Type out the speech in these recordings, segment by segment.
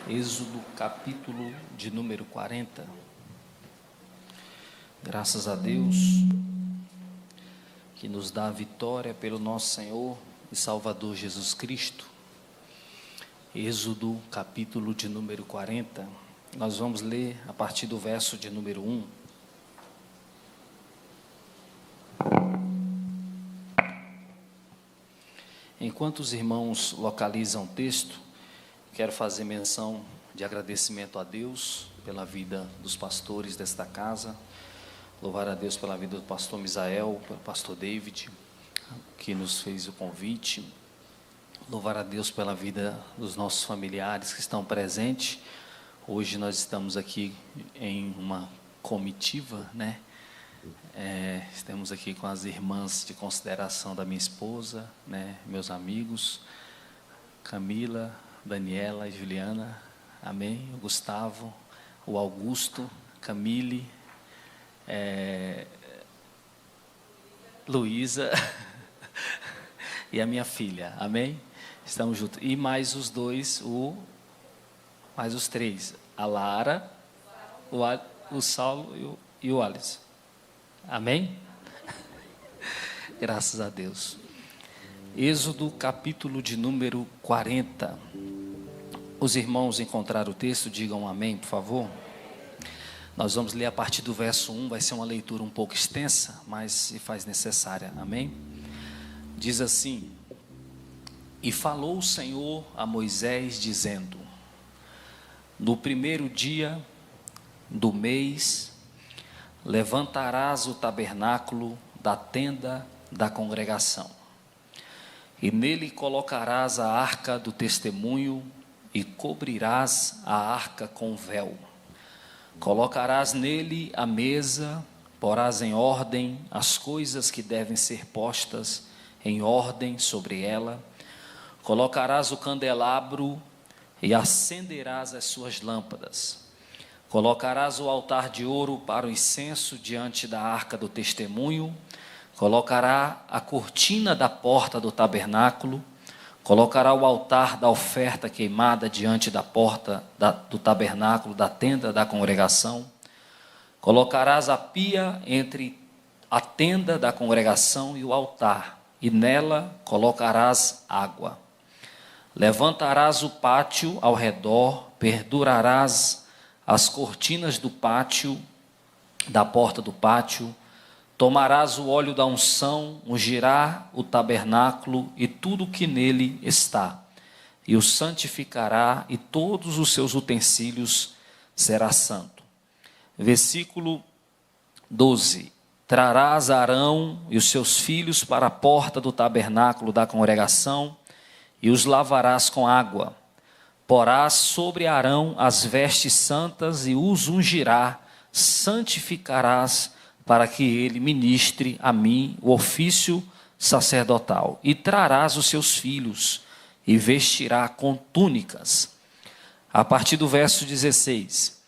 Êxodo capítulo de número 40. Graças a Deus que nos dá a vitória pelo nosso Senhor e Salvador Jesus Cristo. Êxodo capítulo de número 40. Nós vamos ler a partir do verso de número 1. Enquanto os irmãos localizam o texto, quero fazer menção de agradecimento a Deus pela vida dos pastores desta casa. Louvar a Deus pela vida do pastor Misael, pelo pastor David, que nos fez o convite. Louvar a Deus pela vida dos nossos familiares que estão presentes. Hoje nós estamos aqui em uma comitiva, né? Estamos aqui com as irmãs de consideração da minha esposa, né? Meus amigos, Camila, Daniela e Juliana, amém? O Gustavo, o Augusto, Camille, Luísa e a minha filha, amém? Estamos juntos. E mais os dois, mais os três, a Lara, o Saulo e o Alisson, amém? Graças a Deus. Êxodo capítulo de número 40. Os irmãos encontraram o texto, digam amém, por favor. Nós vamos ler a partir do verso 1, vai ser uma leitura um pouco extensa, mas se faz necessária, amém? Diz assim: E falou o Senhor a Moisés, dizendo: No primeiro dia do mês, levantarás o tabernáculo da tenda da congregação, e nele colocarás a arca do testemunho, e cobrirás a arca com véu. Colocarás nele a mesa, porás em ordem as coisas que devem ser postas em ordem sobre ela. Colocarás o candelabro e acenderás as suas lâmpadas. Colocarás o altar de ouro para o incenso diante da arca do testemunho. Colocará a cortina da porta do tabernáculo. Colocará o altar da oferta queimada diante da porta do tabernáculo, da tenda da congregação. Colocarás a pia entre a tenda da congregação e o altar, e nela colocarás água. Levantarás o pátio ao redor, perdurarás as cortinas do pátio, da porta do pátio. Tomarás o óleo da unção, ungirá o tabernáculo e tudo o que nele está, e o santificará, e todos os seus utensílios será santo. Versículo 12: Trarás Arão e os seus filhos para a porta do tabernáculo da congregação, e os lavarás com água. Porás sobre Arão as vestes santas, e os ungirá, santificarás, para que ele ministre a mim o ofício sacerdotal. E trarás os seus filhos, e vestirá com túnicas. A partir do verso 16.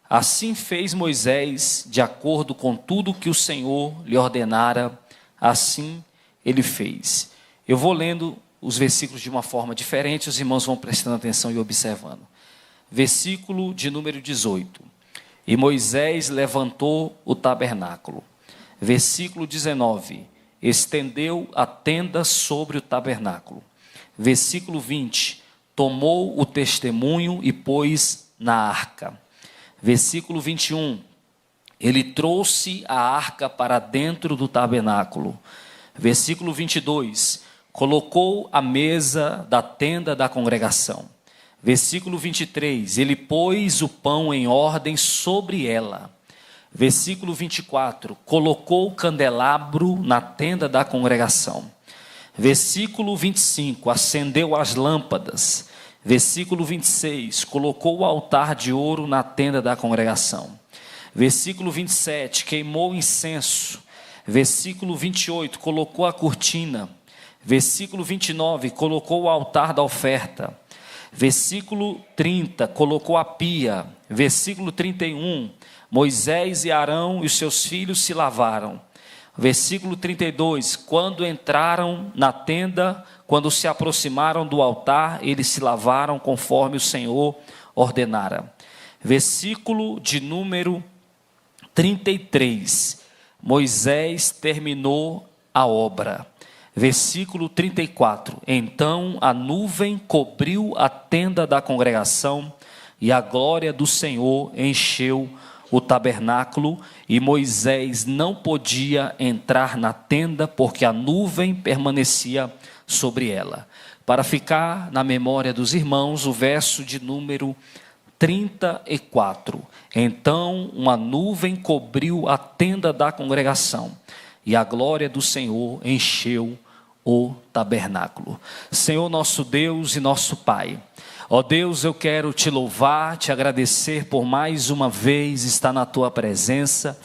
Assim fez Moisés, de acordo com tudo que o Senhor lhe ordenara, assim ele fez. Eu vou lendo os versículos de uma forma diferente, os irmãos vão prestando atenção e observando. Versículo de número 18. E Moisés levantou o tabernáculo. Versículo 19. Estendeu a tenda sobre o tabernáculo. Versículo 20. Tomou o testemunho e pôs na arca. Versículo 21. Ele trouxe a arca para dentro do tabernáculo. Versículo 22. Colocou a mesa da tenda da congregação. Versículo 23, ele pôs o pão em ordem sobre ela. Versículo 24, colocou o candelabro na tenda da congregação. Versículo 25, acendeu as lâmpadas. Versículo 26, colocou o altar de ouro na tenda da congregação. Versículo 27, queimou o incenso. Versículo 28, colocou a cortina. Versículo 29, colocou o altar da oferta. Versículo 30, colocou a pia. Versículo 31, Moisés e Arão e os seus filhos se lavaram. Versículo 32, quando entraram na tenda, quando se aproximaram do altar, eles se lavaram conforme o Senhor ordenara. Versículo de número 33. Moisés terminou a obra. Versículo 34. Então a nuvem cobriu a tenda da congregação, e a glória do Senhor encheu o tabernáculo, e Moisés não podia entrar na tenda, porque a nuvem permanecia sobre ela. Para ficar na memória dos irmãos, o verso de número 34. Então uma nuvem cobriu a tenda da congregação, e a glória do Senhor encheu o tabernáculo. Senhor nosso Deus e nosso Pai, ó Deus, eu quero te louvar, te agradecer por mais uma vez estar na tua presença.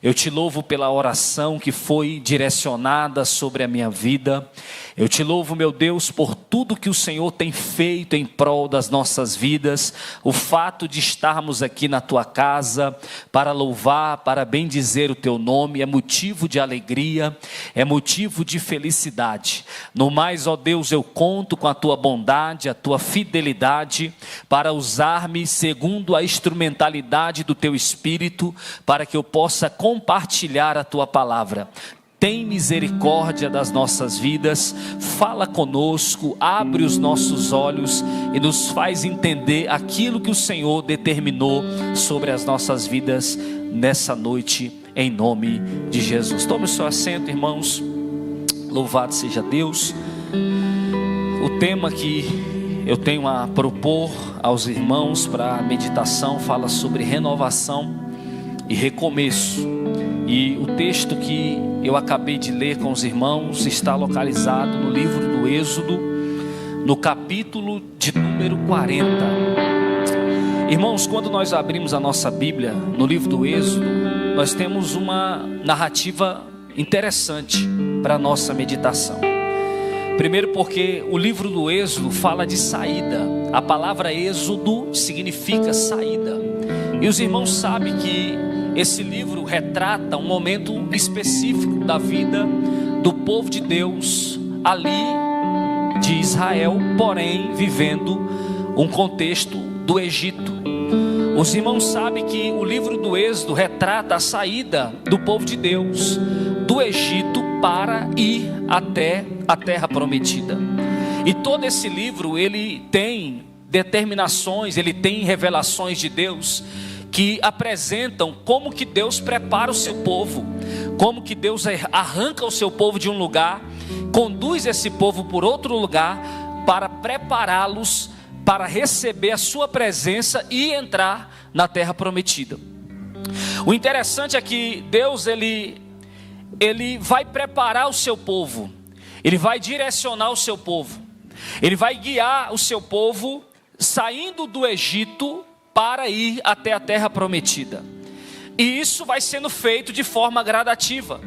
Eu te louvo pela oração que foi direcionada sobre a minha vida. Eu te louvo, meu Deus, por tudo que o Senhor tem feito em prol das nossas vidas. O fato de estarmos aqui na tua casa para louvar, para bendizer o teu nome, é motivo de alegria, é motivo de felicidade. No mais, ó Deus, eu conto com a tua bondade, a tua fidelidade, para usar-me segundo a instrumentalidade do teu Espírito, para que eu possa compartilhar a tua palavra. Tem misericórdia das nossas vidas, fala conosco, abre os nossos olhos e nos faz entender aquilo que o Senhor determinou sobre as nossas vidas nessa noite, em nome de Jesus. Tome o seu assento, irmãos. Louvado seja Deus. O tema que eu tenho a propor aos irmãos para a meditação fala sobre renovação e recomeço. E o texto que eu acabei de ler com os irmãos está localizado no livro do Êxodo, no capítulo de número 40. Irmãos, quando nós abrimos a nossa Bíblia no livro do Êxodo, nós temos uma narrativa interessante para a nossa meditação. Primeiro porque o livro do Êxodo fala de saída. A palavra êxodo significa saída. E os irmãos sabem que esse livro retrata um momento específico da vida do povo de Deus ali de Israel, porém vivendo um contexto do Egito. Os irmãos sabem que o livro do Êxodo retrata a saída do povo de Deus do Egito para ir até a terra prometida. E todo esse livro ele tem determinações, ele tem revelações de Deus que apresentam como que Deus prepara o seu povo, como que Deus arranca o seu povo de um lugar, conduz esse povo por outro lugar, para prepará-los para receber a sua presença e entrar na terra prometida. O interessante é que Deus ele vai preparar o seu povo, ele vai direcionar o seu povo, ele vai guiar o seu povo saindo do Egito para ir até a terra prometida. E isso vai sendo feito de forma gradativa.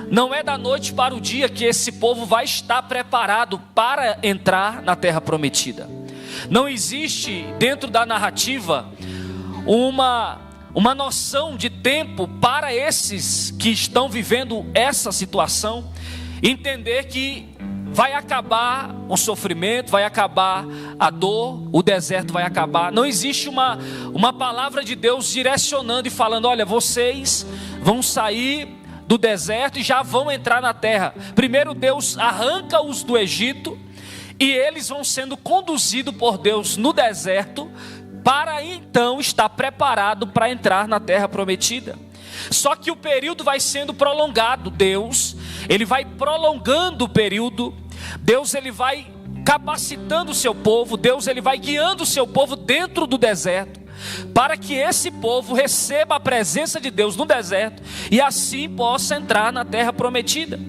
Não é da noite para o dia que esse povo vai estar preparado para entrar na terra prometida. Não existe dentro da narrativa uma noção de tempo para esses que estão vivendo essa situação entender que vai acabar o sofrimento, vai acabar a dor, o deserto vai acabar. Não existe uma palavra de Deus direcionando e falando: olha, vocês vão sair do deserto e já vão entrar na terra. Primeiro Deus arranca-os do Egito e eles vão sendo conduzidos por Deus no deserto para então estar preparado para entrar na terra prometida. Só que o período vai sendo prolongado. Deus, ele vai prolongando o período. Deus, ele vai capacitando o seu povo. Deus, ele vai guiando o seu povo dentro do deserto, para que esse povo receba a presença de Deus no deserto e assim possa entrar na terra prometida.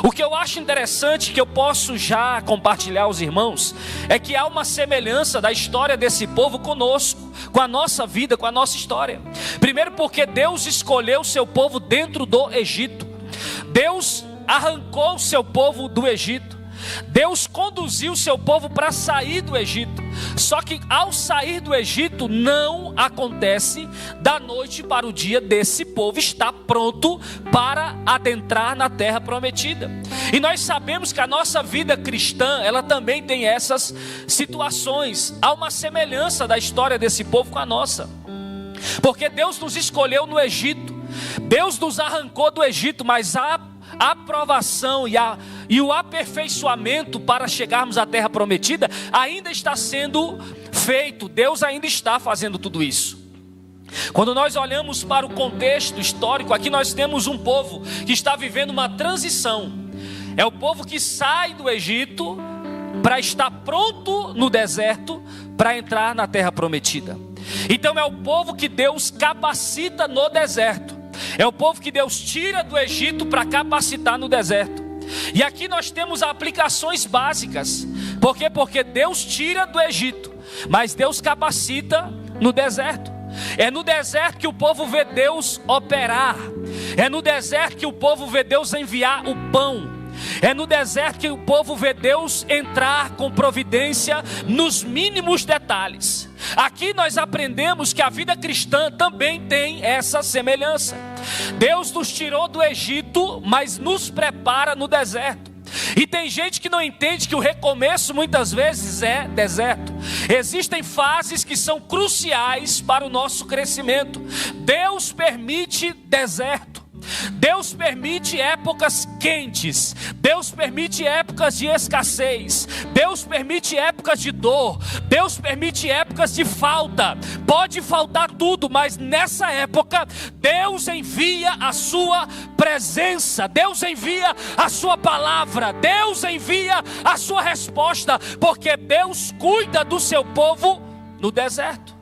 O que eu acho interessante, que eu posso já compartilhar aos irmãos, é que há uma semelhança da história desse povo conosco, com a nossa vida, com a nossa história. Primeiro porque Deus escolheu o seu povo dentro do Egito. Deus arrancou o seu povo do Egito. Deus conduziu o seu povo para sair do Egito. Só que ao sair do Egito não acontece da noite para o dia desse povo estar pronto para adentrar na terra prometida. E nós sabemos que a nossa vida cristã, ela também tem essas situações. Há uma semelhança da história desse povo com a nossa. Porque Deus nos escolheu no Egito, Deus nos arrancou do Egito, mas a aprovação e o aperfeiçoamento para chegarmos à terra prometida ainda está sendo feito. Deus ainda está fazendo tudo isso. Quando nós olhamos para o contexto histórico, aqui nós temos um povo que está vivendo uma transição. É o povo que sai do Egito para estar pronto no deserto para entrar na terra prometida. Então é o povo que Deus capacita no deserto. É o povo que Deus tira do Egito para capacitar no deserto. E aqui nós temos aplicações básicas. Por quê? Porque Deus tira do Egito, mas Deus capacita no deserto. É no deserto que o povo vê Deus operar. É no deserto que o povo vê Deus enviar o pão. É no deserto que o povo vê Deus entrar com providência nos mínimos detalhes. Aqui nós aprendemos que a vida cristã também tem essa semelhança. Deus nos tirou do Egito, mas nos prepara no deserto. E tem gente que não entende que o recomeço muitas vezes é deserto. Existem fases que são cruciais para o nosso crescimento. Deus permite deserto. Deus permite épocas quentes. Deus permite épocas de escassez. Deus permite épocas de dor. Deus permite épocas de falta. Pode faltar tudo, mas nessa época Deus envia a sua presença. Deus envia a sua palavra. Deus envia a sua resposta, porque Deus cuida do seu povo no deserto.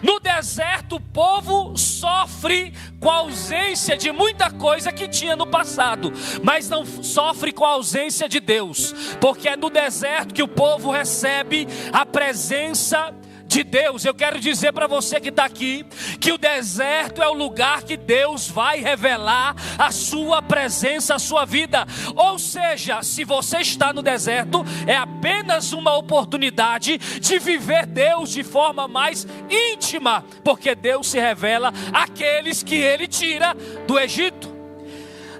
No deserto o povo sofre com a ausência de muita coisa que tinha no passado, mas não sofre com a ausência de Deus, porque é no deserto que o povo recebe a presença de Deus. Eu quero dizer para você que está aqui, que o deserto é o lugar que Deus vai revelar a sua presença, a sua vida. Ou seja, se você está no deserto, é apenas uma oportunidade de viver Deus de forma mais íntima, porque Deus se revela àqueles que Ele tira do Egito.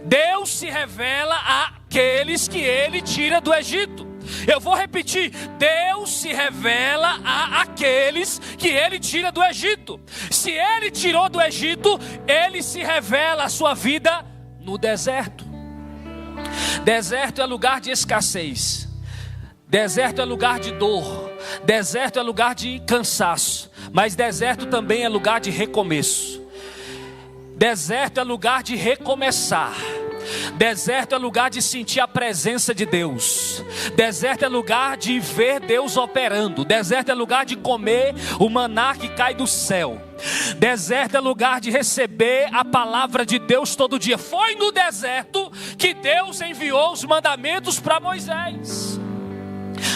Deus se revela àqueles que Ele tira do Egito. Eu vou repetir: Deus se revela àqueles que Ele tira do Egito. Se Ele tirou do Egito, Ele se revela a sua vida no deserto. Deserto é lugar de escassez. Deserto é lugar de dor. Deserto é lugar de cansaço. Mas deserto também é lugar de recomeço. Deserto é lugar de recomeçar. Deserto é lugar de sentir a presença de Deus. Deserto é lugar de ver Deus operando. Deserto é lugar de comer o maná que cai do céu. Deserto é lugar de receber a palavra de Deus todo dia. Foi no deserto que Deus enviou os mandamentos para Moisés.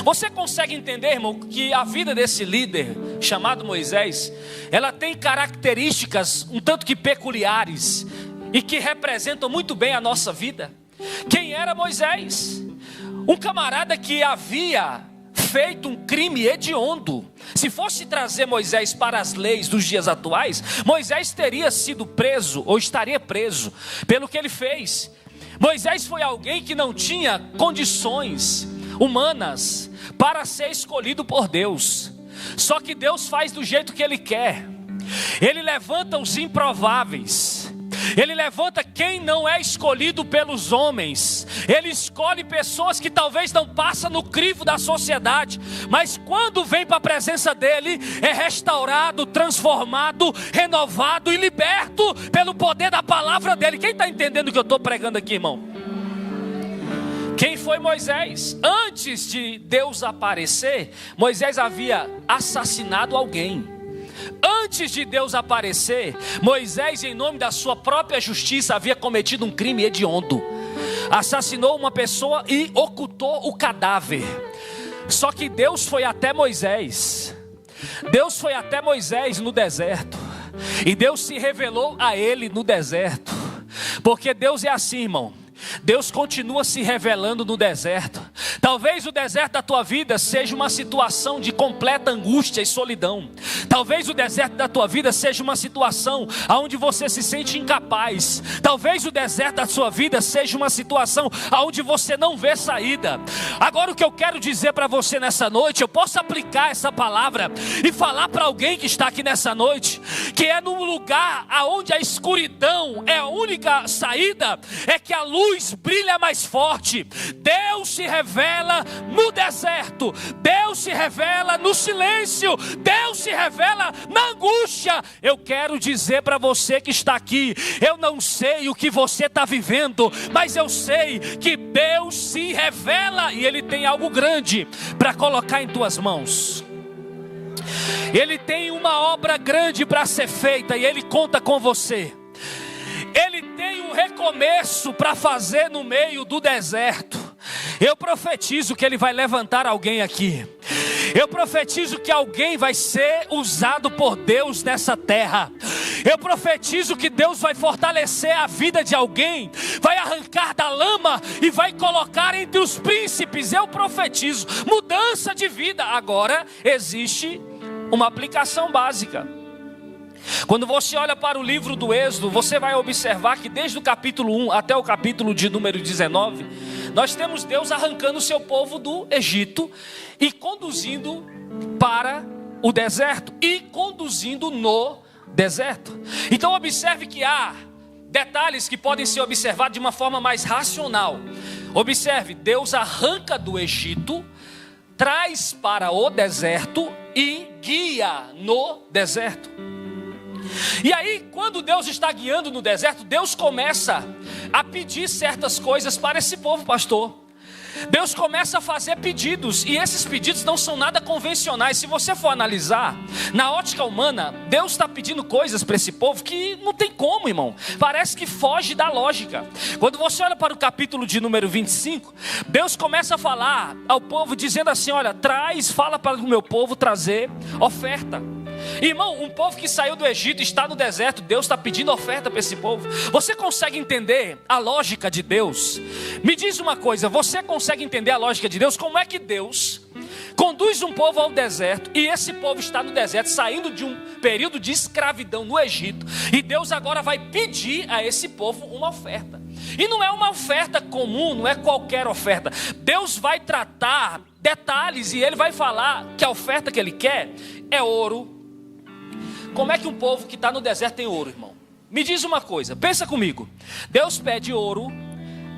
Você consegue entender, irmão, que a vida desse líder chamado Moisés, ela tem características um tanto que peculiares e que representam muito bem a nossa vida? Quem era Moisés? Um camarada que havia feito um crime hediondo. Se fosse trazer Moisés para as leis dos dias atuais, Moisés teria sido preso ou estaria preso pelo que ele fez. Moisés foi alguém que não tinha condições humanas para ser escolhido por Deus. Só que Deus faz do jeito que Ele quer. Ele levanta os improváveis. Ele levanta quem não é escolhido pelos homens. Ele escolhe pessoas que talvez não passam no crivo da sociedade, mas quando vem para a presença dele, é restaurado, transformado, renovado e liberto pelo poder da palavra dele. Quem está entendendo o que eu estou pregando aqui, irmão? Quem foi Moisés? Antes de Deus aparecer, Moisés havia assassinado alguém. Antes de Deus aparecer, Moisés, em nome da sua própria justiça, havia cometido um crime hediondo. Assassinou uma pessoa e ocultou o cadáver. Só que Deus foi até Moisés. Deus foi até Moisés no deserto. E Deus se revelou a ele no deserto. Porque Deus é assim, irmão. Deus continua se revelando no deserto. Talvez o deserto da tua vida seja uma situação de completa angústia e solidão. Talvez o deserto da tua vida seja uma situação onde você se sente incapaz. Talvez o deserto da sua vida seja uma situação onde você não vê saída. Agora o que eu quero dizer para você nessa noite, eu posso aplicar essa palavra e falar para alguém que está aqui nessa noite, que é num lugar onde a escuridão é a única saída, é que a luz brilha mais forte. Deus se revela no deserto, Deus se revela no silêncio, Deus se revela na angústia. Eu quero dizer para você que está aqui, eu não sei o que você está vivendo, mas eu sei que Deus se revela e Ele tem algo grande para colocar em tuas mãos. Ele tem uma obra grande para ser feita e Ele conta com você. Ele tem um recomeço para fazer no meio do deserto. Eu profetizo que Ele vai levantar alguém aqui. Eu profetizo que alguém vai ser usado por Deus nessa terra. Eu profetizo que Deus vai fortalecer a vida de alguém, vai arrancar da lama e vai colocar entre os príncipes. Eu profetizo mudança de vida. Agora existe uma aplicação básica. Quando você olha para o livro do Êxodo, você vai observar que desde o capítulo 1 até o capítulo de número 19, nós temos Deus arrancando o seu povo do Egito e conduzindo para o deserto e conduzindo no deserto. Então observe que há detalhes que podem ser observados de uma forma mais racional. Observe, Deus arranca do Egito, traz para o deserto e guia no deserto. E aí, quando Deus está guiando no deserto, Deus começa a pedir certas coisas para esse povo, pastor. Deus começa a fazer pedidos, e esses pedidos não são nada convencionais. Se você for analisar, na ótica humana, Deus está pedindo coisas para esse povo que não tem como, irmão. Parece que foge da lógica. Quando você olha para o capítulo de número 25, Deus começa a falar ao povo dizendo assim: olha, fala para o meu povo trazer oferta. Irmão, um povo que saiu do Egito, está no deserto, Deus está pedindo oferta para esse povo. Você consegue entender a lógica de Deus? Me diz uma coisa, você consegue entender a lógica de Deus? Como é que Deus conduz um povo ao deserto, e esse povo está no deserto, saindo de um período de escravidão no Egito, e Deus agora vai pedir a esse povo uma oferta? E não é uma oferta comum, não é qualquer oferta. Deus vai tratar detalhes e Ele vai falar que a oferta que Ele quer é ouro. Como é que um povo que está no deserto tem ouro, irmão? Me diz uma coisa, pensa comigo. Deus pede ouro,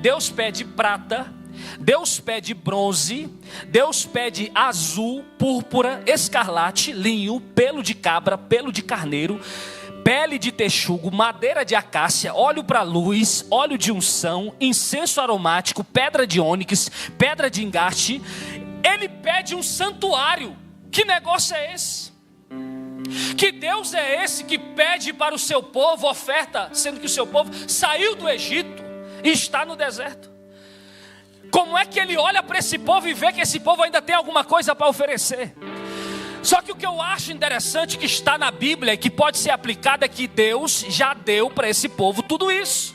Deus pede prata, Deus pede bronze, Deus pede azul, púrpura, escarlate, linho, pelo de cabra, pelo de carneiro, pele de texugo, madeira de acácia, óleo para luz, óleo de unção, incenso aromático, pedra de ônix, pedra de engaste. Ele pede um santuário. Que negócio é esse? Que Deus é esse que pede para o seu povo oferta, sendo que o seu povo saiu do Egito e está no deserto? Como é que Ele olha para esse povo e vê que esse povo ainda tem alguma coisa para oferecer? Só que o que eu acho interessante que está na Bíblia e que pode ser aplicado é que Deus já deu para esse povo tudo isso.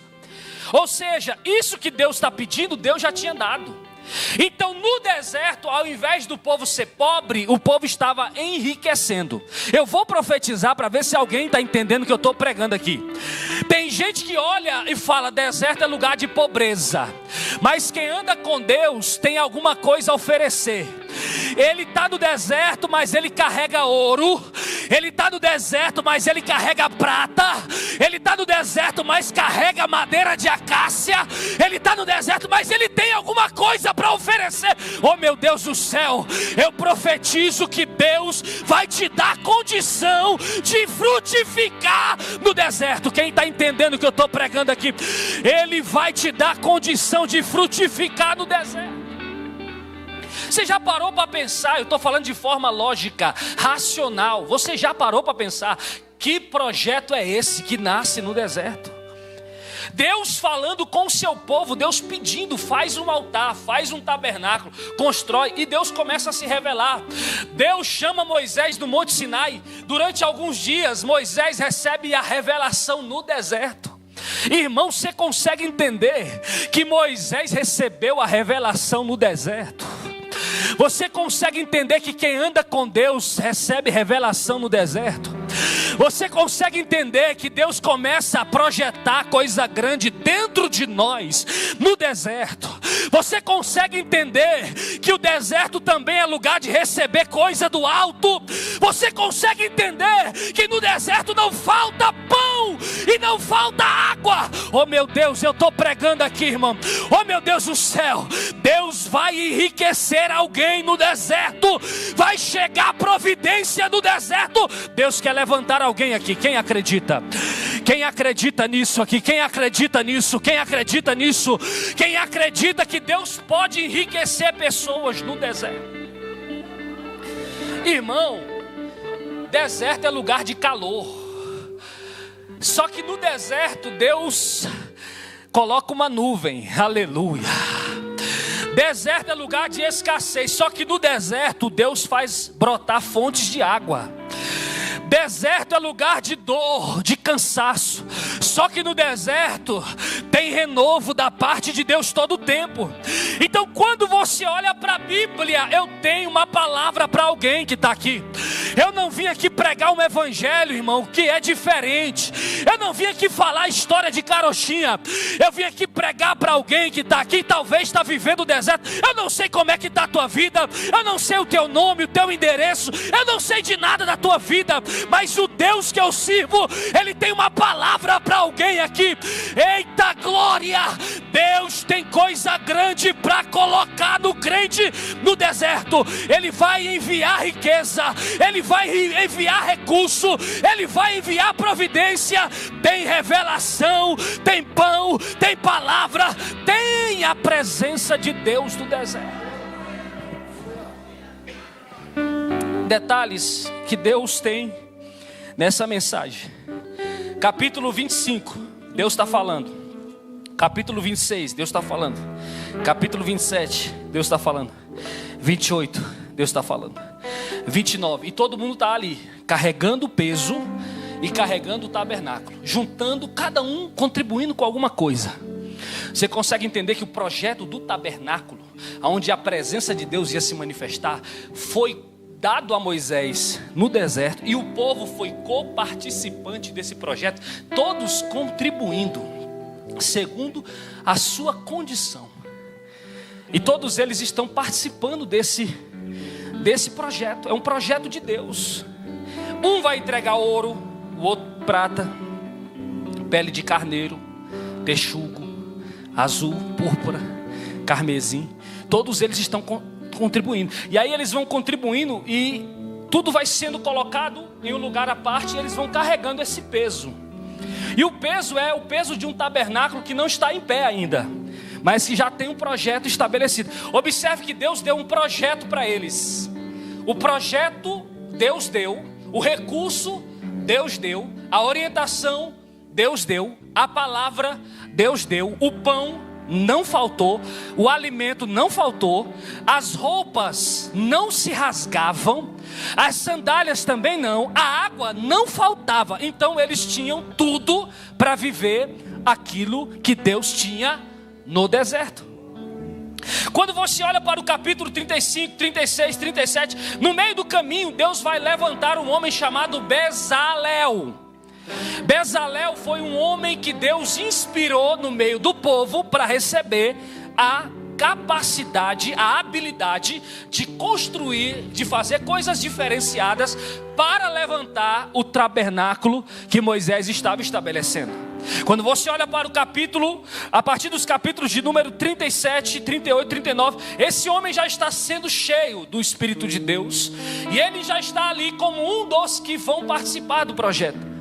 Ou seja, isso que Deus está pedindo, Deus já tinha dado. Então no deserto, ao invés do povo ser pobre, o povo estava enriquecendo. Eu vou profetizar para ver se alguém está entendendo o que eu estou pregando aqui. Tem gente que olha e fala: deserto é lugar de pobreza. Mas quem anda com Deus tem alguma coisa a oferecer. Ele está no deserto, mas ele carrega ouro. Ele está no deserto, mas ele carrega prata. Ele está no deserto, mas carrega madeira de acácia. Ele está no deserto, mas ele tem alguma coisa para oferecer. Oh meu Deus do céu, eu profetizo que Deus vai te dar condição de frutificar no deserto. Quem está entendendo o que eu estou pregando aqui? Ele vai te dar condição de frutificar no deserto. Você já parou para pensar? Eu estou falando de forma lógica, racional. Você já parou para pensar que projeto é esse que nasce no deserto? Deus falando com o seu povo, Deus pedindo: faz um altar, faz um tabernáculo, constrói, e Deus começa a se revelar. Deus chama Moisés do Monte Sinai. Durante alguns dias Moisés recebe a revelação no deserto. Irmão, você consegue entender que Moisés recebeu a revelação no deserto? Você consegue entender que quem anda com Deus recebe revelação no deserto? Você consegue entender que Deus começa a projetar coisa grande dentro de nós no deserto? Você consegue entender que o deserto também é lugar de receber coisa do alto? Você consegue entender que no deserto não falta pão e não falta água? Oh meu Deus, eu estou pregando aqui, irmão. Oh meu Deus do céu, Deus vai enriquecer alguém no deserto. Vai chegar providência no deserto. Deus quer levantar alguém aqui. Quem acredita? Quem acredita nisso aqui? Quem acredita nisso? Quem acredita nisso? Quem acredita que Deus pode enriquecer pessoas no deserto? Irmão, deserto é lugar de calor. Só que no deserto Deus coloca uma nuvem. Aleluia. Deserto é lugar de escassez. Só que no deserto Deus faz brotar fontes de água. Deserto é lugar de dor, de cansaço. Só que no deserto tem renovo da parte de Deus todo o tempo. Então quando você olha para a Bíblia, eu tenho uma palavra para alguém que está aqui. Eu não vim aqui pregar um evangelho, irmão, que é diferente. Eu não vim aqui falar a história de carochinha. Eu vim aqui pregar para alguém que está aqui, talvez está vivendo o deserto. Eu não sei como é que está a tua vida. Eu não sei o teu nome, o teu endereço. Eu não sei de nada da tua vida. Mas o Deus que eu sirvo, Ele tem uma palavra para alguém aqui. Eita glória! Deus tem coisa grande para colocar no crente no deserto. Ele vai enviar riqueza. Ele vai enviar recurso. Ele vai enviar providência. Tem revelação, tem pão, tem palavra, tem a presença de Deus no deserto. Detalhes que Deus tem nessa mensagem. Capítulo 25, Deus está falando. Capítulo 26, Deus está falando. Capítulo 27, Deus está falando. 28, Deus está falando. 29, e todo mundo está ali, carregando o peso e carregando o tabernáculo, juntando, cada um contribuindo com alguma coisa. Você consegue entender que o projeto do tabernáculo, onde a presença de Deus ia se manifestar, foi dado a Moisés no deserto, e o povo foi coparticipante desse projeto, todos contribuindo segundo a sua condição, e todos eles estão participando desse projeto. É um projeto de Deus. Um vai entregar ouro, o outro prata, pele de carneiro, texugo, azul, púrpura, carmesim. Todos eles estão contribuindo. E aí eles vão contribuindo e tudo vai sendo colocado em um lugar à parte, e eles vão carregando esse peso. E o peso é o peso de um tabernáculo que não está em pé ainda, mas que já tem um projeto estabelecido. Observe que Deus deu um projeto para eles. O projeto Deus deu, o recurso Deus deu, a orientação Deus deu, a palavra Deus deu, o pão não faltou, o alimento não faltou, as roupas não se rasgavam, as sandálias também não, a água não faltava. Então eles tinham tudo para viver aquilo que Deus tinha no deserto. Quando você olha para o capítulo 35, 36, 37, no meio do caminho Deus vai levantar um homem chamado Bezalel. Bezalel foi um homem que Deus inspirou no meio do povo para receber a capacidade, a habilidade de construir, de fazer coisas diferenciadas para levantar o tabernáculo que Moisés estava estabelecendo. Quando você olha para o capítulo, a partir dos capítulos de número 37, 38, 39, esse homem já está sendo cheio do Espírito de Deus, e ele já está ali como um dos que vão participar do projeto.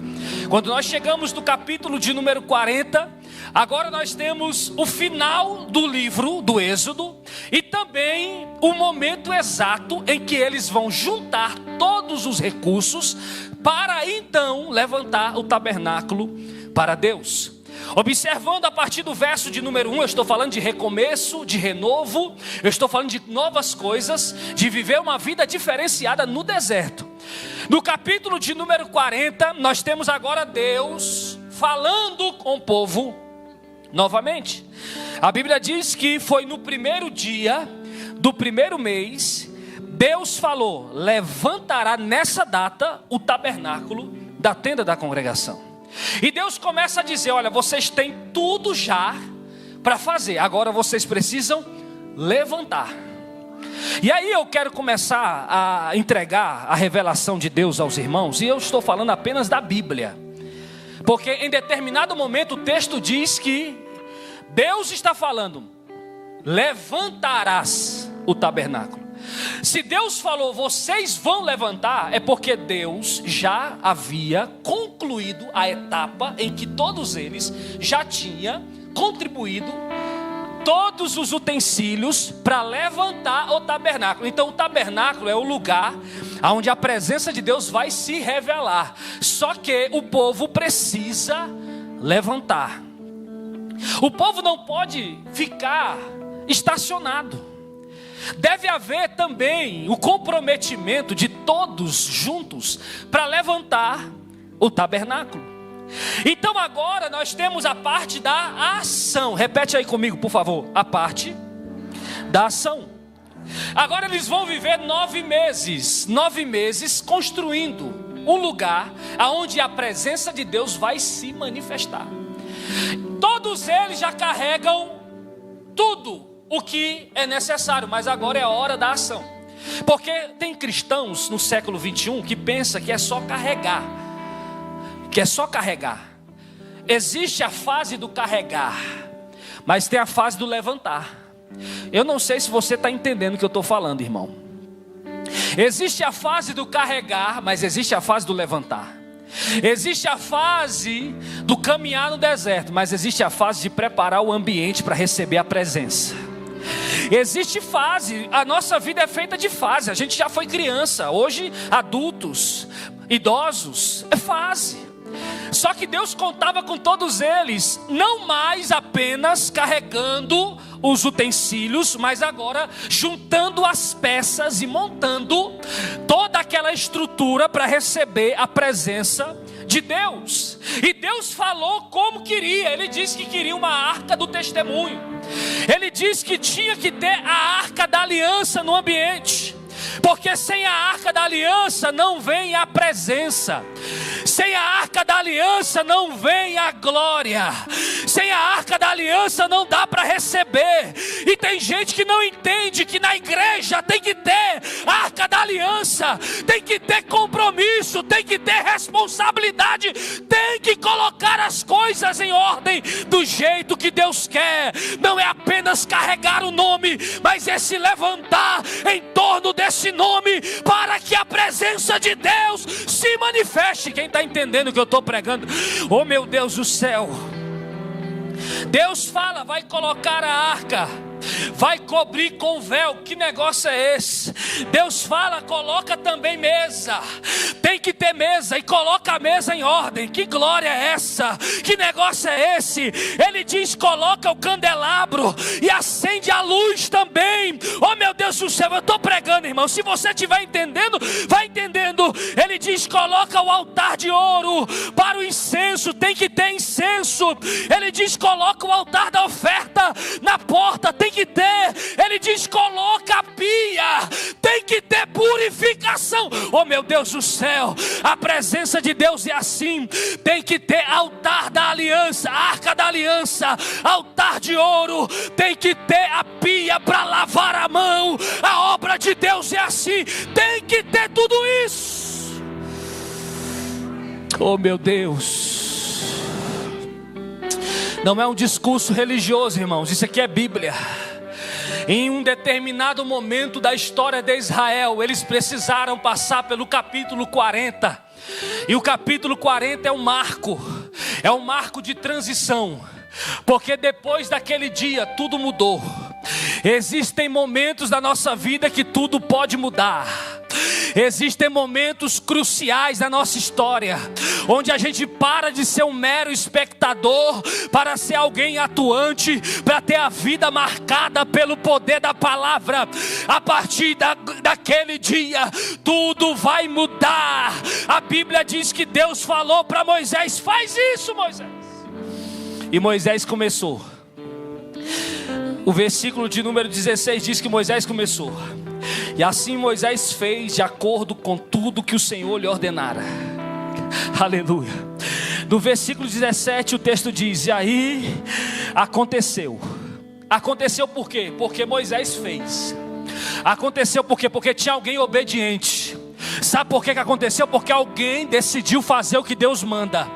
Quando nós chegamos no capítulo de número 40, agora nós temos o final do livro do Êxodo, e também o momento exato em que eles vão juntar todos os recursos para então levantar o tabernáculo para Deus. Observando a partir do verso de número 1, eu estou falando de recomeço, de renovo, eu estou falando de novas coisas, de viver uma vida diferenciada no deserto. No capítulo de número 40, nós temos agora Deus falando com o povo novamente. A Bíblia diz que foi no primeiro dia do primeiro mês, Deus falou: levantará nessa data o tabernáculo da tenda da congregação. E Deus começa a dizer: olha, vocês têm tudo já para fazer, agora vocês precisam levantar. E aí eu quero começar a entregar a revelação de Deus aos irmãos, e eu estou falando apenas da Bíblia, porque em determinado momento o texto diz que Deus está falando: levantarás o tabernáculo. Se Deus falou vocês vão levantar, é porque Deus já havia concluído a etapa em que todos eles já tinham contribuído todos os utensílios para levantar o tabernáculo. Então o tabernáculo é o lugar onde a presença de Deus vai se revelar. Só que o povo precisa levantar. O povo não pode ficar estacionado. Deve haver também o comprometimento de todos juntos para levantar o tabernáculo. Então agora nós temos a parte da ação. Repete aí comigo, por favor. A parte da ação. Agora eles vão viver 9 meses. 9 meses construindo um lugar onde a presença de Deus vai se manifestar. Todos eles já carregam tudo o que é necessário, mas agora é a hora da ação. Porque tem cristãos no século 21 que pensam que é só carregar. Existe a fase do carregar, mas tem a fase do levantar. Eu não sei se você está entendendo o que eu estou falando, irmão. Existe a fase do carregar, mas existe a fase do levantar. Existe a fase do caminhar no deserto, mas existe a fase de preparar o ambiente para receber a presença. Existe fase, a nossa vida é feita de fase. A gente já foi criança, hoje adultos, idosos, é fase. Só que Deus contava com todos eles, não mais apenas carregando os utensílios, mas agora juntando as peças e montando toda aquela estrutura para receber a presença de Deus. E Deus falou como queria. Ele disse que queria uma arca do testemunho. Ele disse que tinha que ter a arca da aliança no ambiente, porque sem a arca da aliança não vem a presença. Sem a arca da aliança não vem a glória. Sem a arca da aliança não dá para receber. E tem gente que não entende que na igreja tem que ter a arca da aliança, tem que ter compromisso, tem que ter responsabilidade, tem que colocar as coisas em ordem do jeito que Deus quer. Não é apenas carregar o nome, mas é se levantar em torno desse nome para que a presença de Deus se manifeste. Quem está entendendo o que eu estou pregando? Oh meu Deus do céu! Deus fala, vai colocar a arca, vai cobrir com véu. Que negócio é esse? Deus fala, coloca também mesa. Tem que ter mesa e coloca a mesa em ordem. Que glória é essa? Que negócio é esse? Ele diz, coloca o candelabro e acende a luz também. Oh meu Deus do céu, eu estou pregando, irmão. Se você estiver entendendo, vai entendendo. Ele diz, coloca o altar de ouro para o incenso. Tem que ter incenso. Ele diz, coloca o altar da oferta na porta. Tem que ter. Ele diz, coloca a pia. Tem que ter purificação. Oh meu Deus do céu, a presença de Deus é assim. Tem que ter altar da aliança, arca da aliança, altar de ouro. Tem que ter a pia para lavar a mão. A obra de Deus é assim. Tem que ter tudo isso. Oh meu Deus, não é um discurso religioso, irmãos. Isso aqui é Bíblia. Em um determinado momento da história de Israel, eles precisaram passar pelo capítulo 40. E o capítulo 40 é um marco de transição. Porque depois daquele dia tudo mudou. Existem momentos da nossa vida que tudo pode mudar. Existem momentos cruciais na nossa história, onde a gente para de ser um mero espectador para ser alguém atuante, para ter a vida marcada pelo poder da palavra. A partir daquele dia, tudo vai mudar. A Bíblia diz que Deus falou para Moisés, faz isso, Moisés. E Moisés começou. O versículo de número 16 diz que Moisés começou: e assim Moisés fez de acordo com tudo que o Senhor lhe ordenara. Aleluia. No versículo 17 o texto diz: e aí aconteceu. Aconteceu por quê? Porque Moisés fez. Aconteceu por quê? Porque tinha alguém obediente. Sabe por que aconteceu? Porque alguém decidiu fazer o que Deus manda.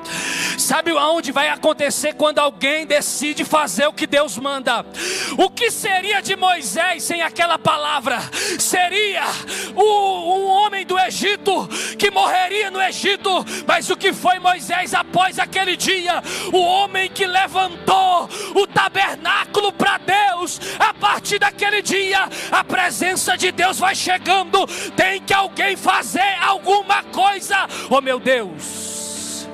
Sabe aonde vai acontecer quando alguém decide fazer o que Deus manda? O que seria de Moisés sem aquela palavra? Seria um homem do Egito que morreria no Egito. Mas o que foi Moisés após aquele dia? O homem que levantou o tabernáculo para Deus. A partir daquele dia, a presença de Deus vai chegando. Tem que alguém fazer alguma coisa. Oh meu Deus,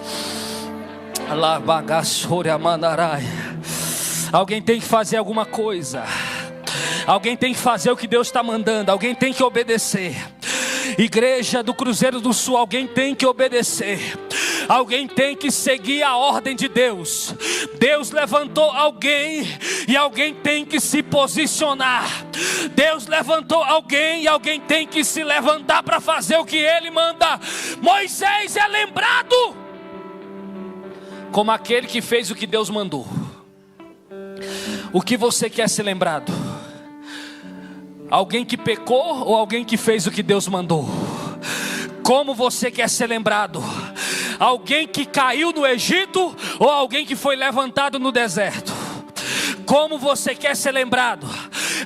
alguém tem que fazer alguma coisa. Alguém tem que fazer o que Deus está mandando. Alguém tem que obedecer. Igreja do Cruzeiro do Sul, alguém tem que obedecer. Alguém tem que seguir a ordem de Deus. Deus levantou alguém e alguém tem que se posicionar. Deus levantou alguém e alguém tem que se levantar para fazer o que Ele manda. Moisés é lembrado como aquele que fez o que Deus mandou. O que você quer ser lembrado? Alguém que pecou ou alguém que fez o que Deus mandou? Como você quer ser lembrado? Alguém que caiu no Egito ou alguém que foi levantado no deserto? Como você quer ser lembrado?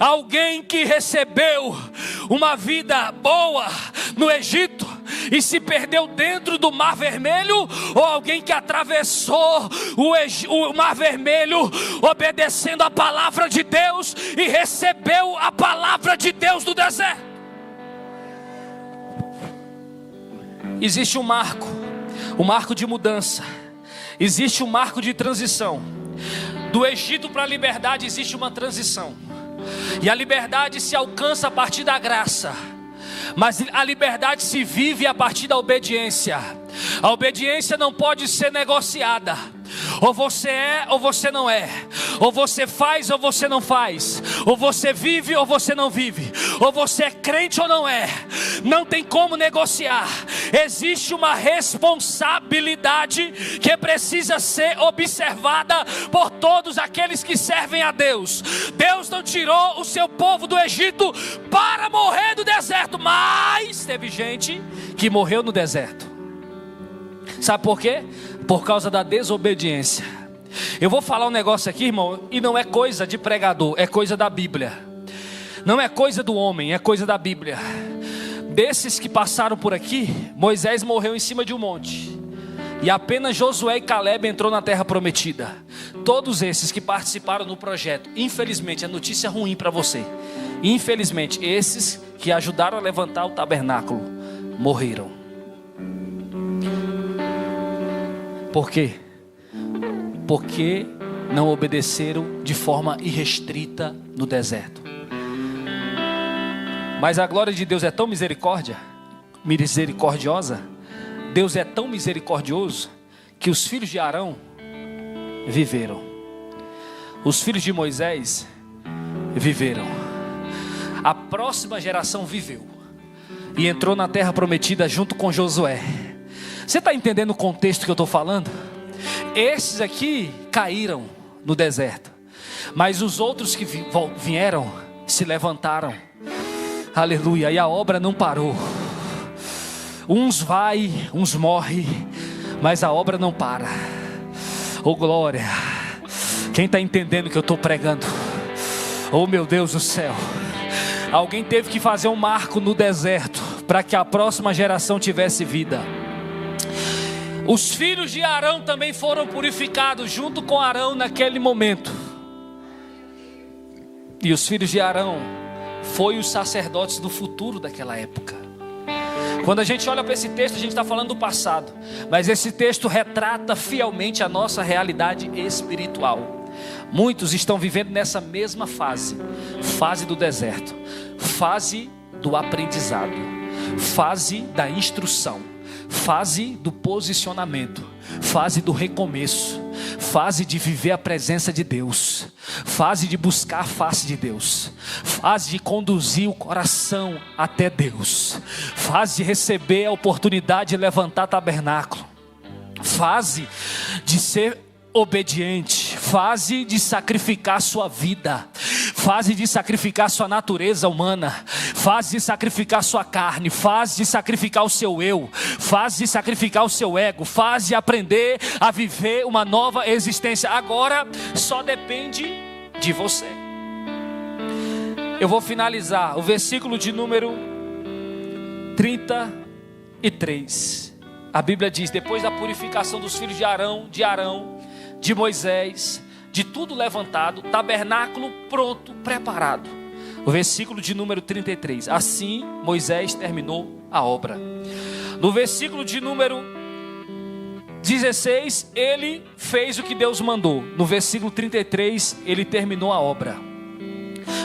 Alguém que recebeu uma vida boa no Egito e se perdeu dentro do Mar Vermelho, ou alguém que atravessou o Mar Vermelho obedecendo a palavra de Deus e recebeu a palavra de Deus no deserto? Existe um marco de mudança, existe um marco de transição. Do Egito para a liberdade existe uma transição, e a liberdade se alcança a partir da graça, mas a liberdade se vive a partir da obediência. A obediência não pode ser negociada. Ou você é ou você não é. Ou você faz ou você não faz. Ou você vive ou você não vive. Ou você é crente ou não é. Não tem como negociar. Existe uma responsabilidade que precisa ser observada por todos aqueles que servem a Deus. Deus não tirou o seu povo do Egito para morrer no deserto, mas teve gente que morreu no deserto. Sabe por quê? Por causa da desobediência. Eu vou falar um negócio aqui, irmão, e não é coisa de pregador, é coisa da Bíblia. Não é coisa do homem, é coisa da Bíblia. Desses que passaram por aqui, Moisés morreu em cima de um monte, e apenas Josué e Caleb entrou na terra prometida. Todos esses que participaram no projeto, infelizmente, é notícia ruim para você. Infelizmente, esses que ajudaram a levantar o tabernáculo morreram. Por quê? Porque não obedeceram de forma irrestrita no deserto. Mas a glória de Deus é tão misericordiosa. Deus é tão misericordioso que os filhos de Arão viveram. Os filhos de Moisés viveram. A próxima geração viveu e entrou na terra prometida junto com Josué. Você está entendendo o contexto que eu estou falando? Esses aqui caíram no deserto, mas os outros que vieram se levantaram. Aleluia, e a obra não parou. Uns vai, uns morre, mas a obra não para. Oh glória. Quem está entendendo o que eu estou pregando? Oh meu Deus do céu. Alguém teve que fazer um marco no deserto para que a próxima geração tivesse vida. Os filhos de Arão também foram purificados junto com Arão naquele momento. E os filhos de Arão foram os sacerdotes do futuro daquela época. Quando a gente olha para esse texto, a gente está falando do passado, mas esse texto retrata fielmente a nossa realidade espiritual. Muitos estão vivendo nessa mesma fase do deserto, fase do aprendizado, fase da instrução, fase do posicionamento, fase do recomeço. fase de viver a presença de Deus, fase de buscar a face de Deus, fase de conduzir o coração até Deus, fase de receber a oportunidade de levantar tabernáculo, fase de ser obediente, fase de sacrificar sua vida, fase de sacrificar sua natureza humana, fase de sacrificar sua carne, fase de sacrificar o seu eu, fase de sacrificar o seu ego, fase de aprender a viver uma nova existência. Agora só depende de você. Eu vou finalizar o versículo de número 33. A Bíblia diz: depois da purificação dos filhos de Arão, de Moisés, de tudo levantado, tabernáculo pronto, preparado. O versículo de número 33. Assim Moisés terminou a obra. No versículo de número 16, ele fez o que Deus mandou. No versículo 33, ele terminou a obra.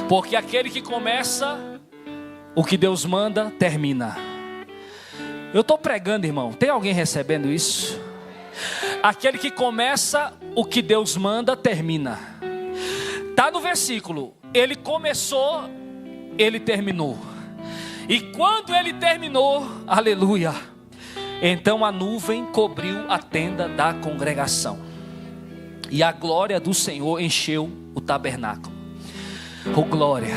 Porque aquele que começa o que Deus manda, termina. Eu estou pregando, irmão. Tem alguém recebendo isso? Aquele que começa o que Deus manda, termina. Está no versículo. Ele começou, ele terminou. E quando ele terminou, aleluia, então a nuvem cobriu a tenda da congregação. E a glória do Senhor encheu o tabernáculo. Oh glória.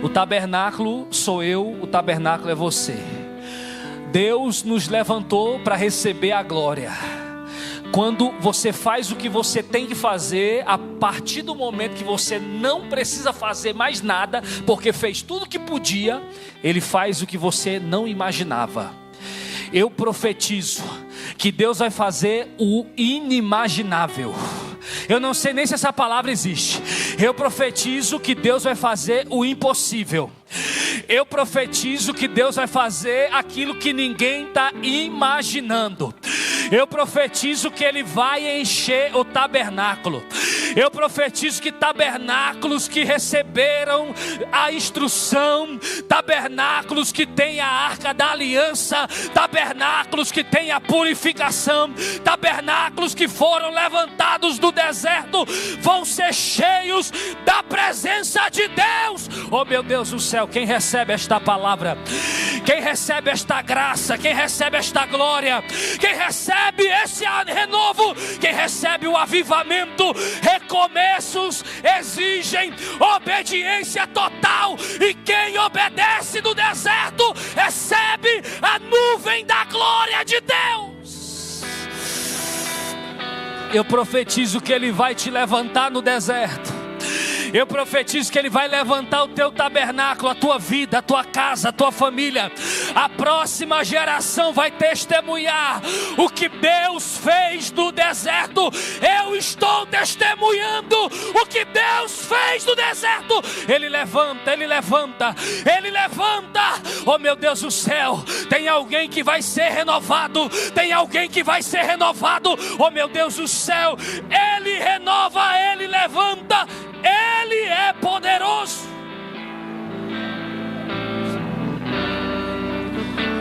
O tabernáculo sou eu, o tabernáculo é você. Deus nos levantou para receber a glória. Quando você faz o que você tem que fazer, a partir do momento que você não precisa fazer mais nada, porque fez tudo o que podia, Ele faz o que você não imaginava. Eu profetizo que Deus vai fazer o inimaginável. Eu não sei nem se essa palavra existe. Eu profetizo que Deus vai fazer o impossível. Eu profetizo que Deus vai fazer aquilo que ninguém está imaginando. Eu profetizo que Ele vai encher o tabernáculo. Eu profetizo que tabernáculos que receberam a instrução, tabernáculos que têm a arca da aliança, tabernáculos que têm a purificação, tabernáculos que foram levantados do deserto, vão ser cheios da presença de Deus. Oh meu Deus do céu, quem recebe esta palavra, quem recebe esta graça, quem recebe esta glória, quem recebe esse renovo, quem recebe o avivamento, recomeços exigem obediência total, e quem obedece no deserto recebe a nuvem da glória de Deus. Eu profetizo que Ele vai te levantar no deserto. Eu profetizo que Ele vai levantar o teu tabernáculo, a tua vida, a tua casa, a tua família. A próxima geração vai testemunhar o que Deus fez no deserto. Eu estou testemunhando o que Deus fez no deserto. Ele levanta, Ele levanta, Ele levanta. Oh meu Deus do céu, tem alguém que vai ser renovado, tem alguém que vai ser renovado. Oh meu Deus do céu, Ele renova, Ele levanta, Ele é poderoso.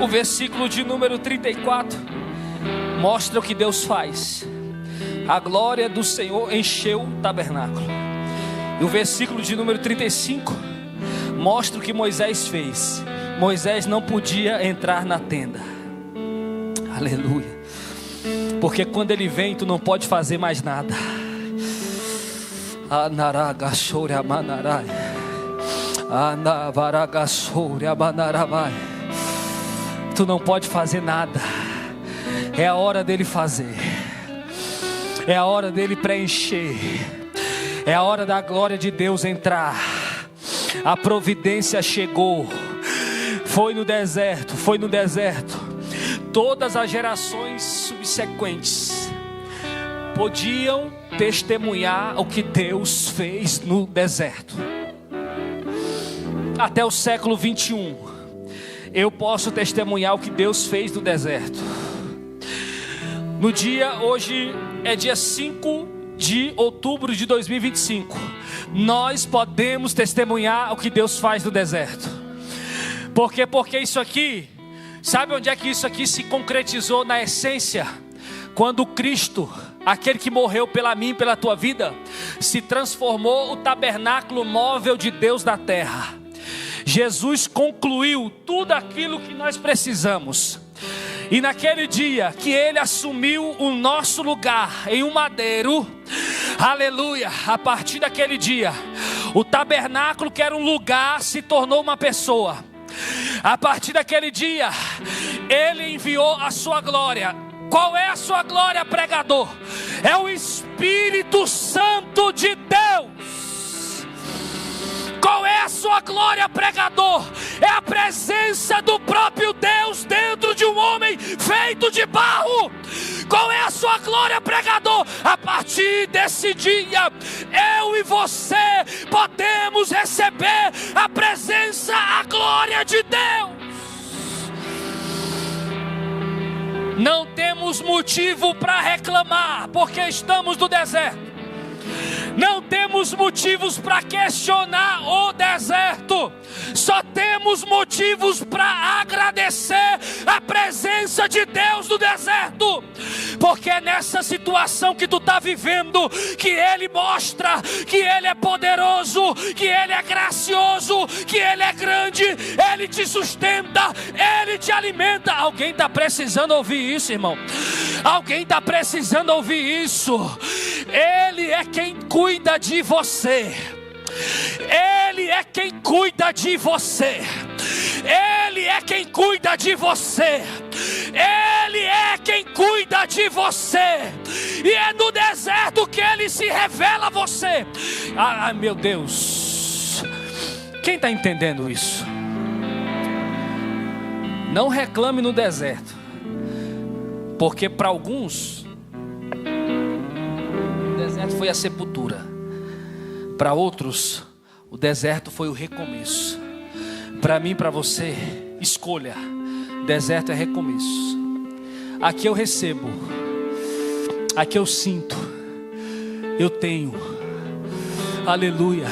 O versículo de número 34 mostra o que Deus faz. A glória do Senhor encheu o tabernáculo. E o versículo de número 35 mostra o que Moisés fez. Moisés não podia entrar na tenda. Aleluia. Porque quando ele vem, tu não pode fazer mais nada. Tu não pode fazer nada. É a hora dele fazer. É a hora dele preencher. É a hora da glória de Deus entrar. A providência chegou. Foi no deserto. Foi no deserto. Todas as gerações subsequentes podiam testemunhar o que Deus fez no deserto. Até o século 21, eu posso testemunhar o que Deus fez no deserto. No dia, hoje é dia 5 de outubro de 2025. Nós podemos testemunhar o que Deus faz no deserto. Por quê? Porque isso aqui, sabe onde é que isso aqui se concretizou na essência? Quando Cristo aquele que morreu pela mim e pela tua vida, se transformou o tabernáculo móvel de Deus da terra. Jesus concluiu tudo aquilo que nós precisamos. E naquele dia que Ele assumiu o nosso lugar em um madeiro, aleluia, a partir daquele dia, o tabernáculo, que era um lugar, se tornou uma pessoa. A partir daquele dia, Ele enviou a sua glória. Qual é a sua glória, pregador? É o Espírito Santo de Deus. Qual é a sua glória, pregador? É a presença do próprio Deus dentro de um homem feito de barro. Qual é a sua glória, pregador? A partir desse dia, eu e você podemos receber a presença, a glória de Deus. Não temos motivo para reclamar, porque estamos no deserto. Não temos motivos para questionar o deserto. Só temos motivos para agradecer a presença de Deus no deserto. Porque é nessa situação que tu está vivendo que Ele mostra que Ele é poderoso, que Ele é gracioso, que Ele é grande. Ele te sustenta, Ele te alimenta. Alguém está precisando ouvir isso, irmão? Alguém está precisando ouvir isso? Ele é quem cuida de você. Ele é quem cuida de você. Ele é quem cuida de você. Ele é quem cuida de você. E é no deserto que Ele se revela a você. Ai, meu Deus. Quem está entendendo isso? Não reclame no deserto, porque para alguns o deserto foi a sepultura. Para outros, o deserto foi o recomeço. Para mim, para você, escolha. Deserto é recomeço. Aqui eu recebo, aqui eu sinto, eu tenho. Aleluia.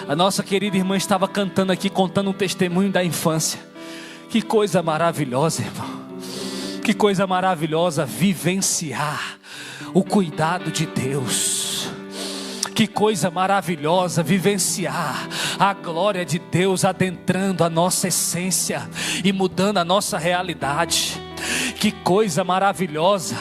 A nossa querida irmã estava cantando aqui, contando um testemunho da infância. Que coisa maravilhosa, irmão. Que coisa maravilhosa vivenciar o cuidado de Deus. Que coisa maravilhosa vivenciar a glória de Deus adentrando a nossa essência e mudando a nossa realidade. Que coisa maravilhosa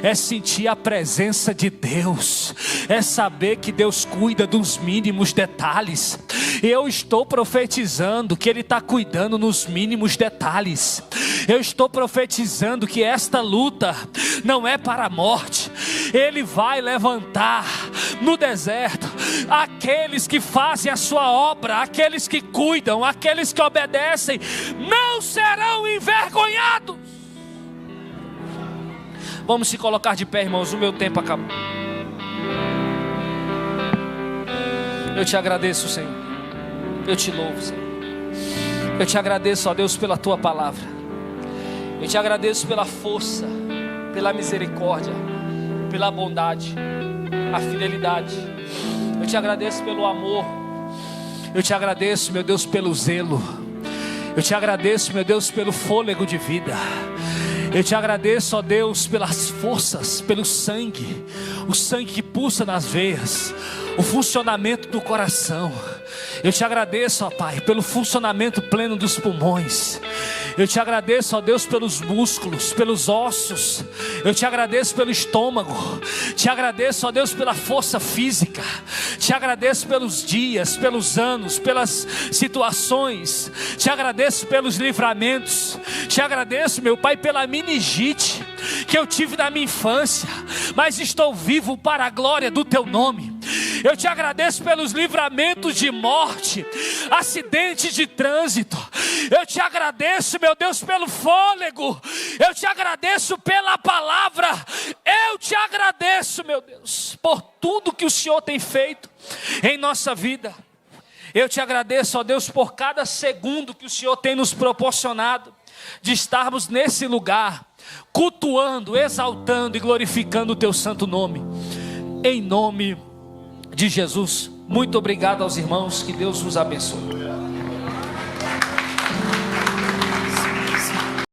é sentir a presença de Deus, é saber que Deus cuida dos mínimos detalhes. Eu estou profetizando que Ele está cuidando nos mínimos detalhes. Eu estou profetizando que esta luta não é para a morte. Ele vai levantar no deserto aqueles que fazem a sua obra, aqueles que cuidam, aqueles que obedecem, não serão envergonhados. Vamos se colocar de pé, irmãos, o meu tempo acabou. Eu te agradeço, Senhor. Eu te louvo, Senhor. Eu te agradeço, ó Deus, pela Tua palavra. Eu te agradeço pela força, pela misericórdia, pela bondade, a fidelidade. Eu te agradeço pelo amor. Eu te agradeço, meu Deus, pelo zelo. Eu te agradeço, meu Deus, pelo fôlego de vida. Eu te agradeço, ó Deus, pelas forças, pelo sangue, o sangue que pulsa nas veias, o funcionamento do coração. Eu te agradeço, ó Pai, pelo funcionamento pleno dos pulmões. Eu te agradeço, ó Deus, pelos músculos, pelos ossos. Eu te agradeço pelo estômago. Te agradeço, ó Deus, pela força física. Te agradeço pelos dias, pelos anos, pelas situações. Te agradeço pelos livramentos. Te agradeço, meu Pai, pela meningite que eu tive na minha infância, mas estou vivo para a glória do Teu nome. Eu te agradeço pelos livramentos de morte, acidentes de trânsito. Eu te agradeço, meu Deus, pelo fôlego. Eu te agradeço pela palavra. Eu te agradeço, meu Deus, por tudo que o Senhor tem feito em nossa vida. Eu te agradeço, ó Deus, por cada segundo que o Senhor tem nos proporcionado de estarmos nesse lugar, cultuando, exaltando e glorificando o Teu santo nome. Em nome de Jesus. Muito obrigado aos irmãos, que Deus os abençoe.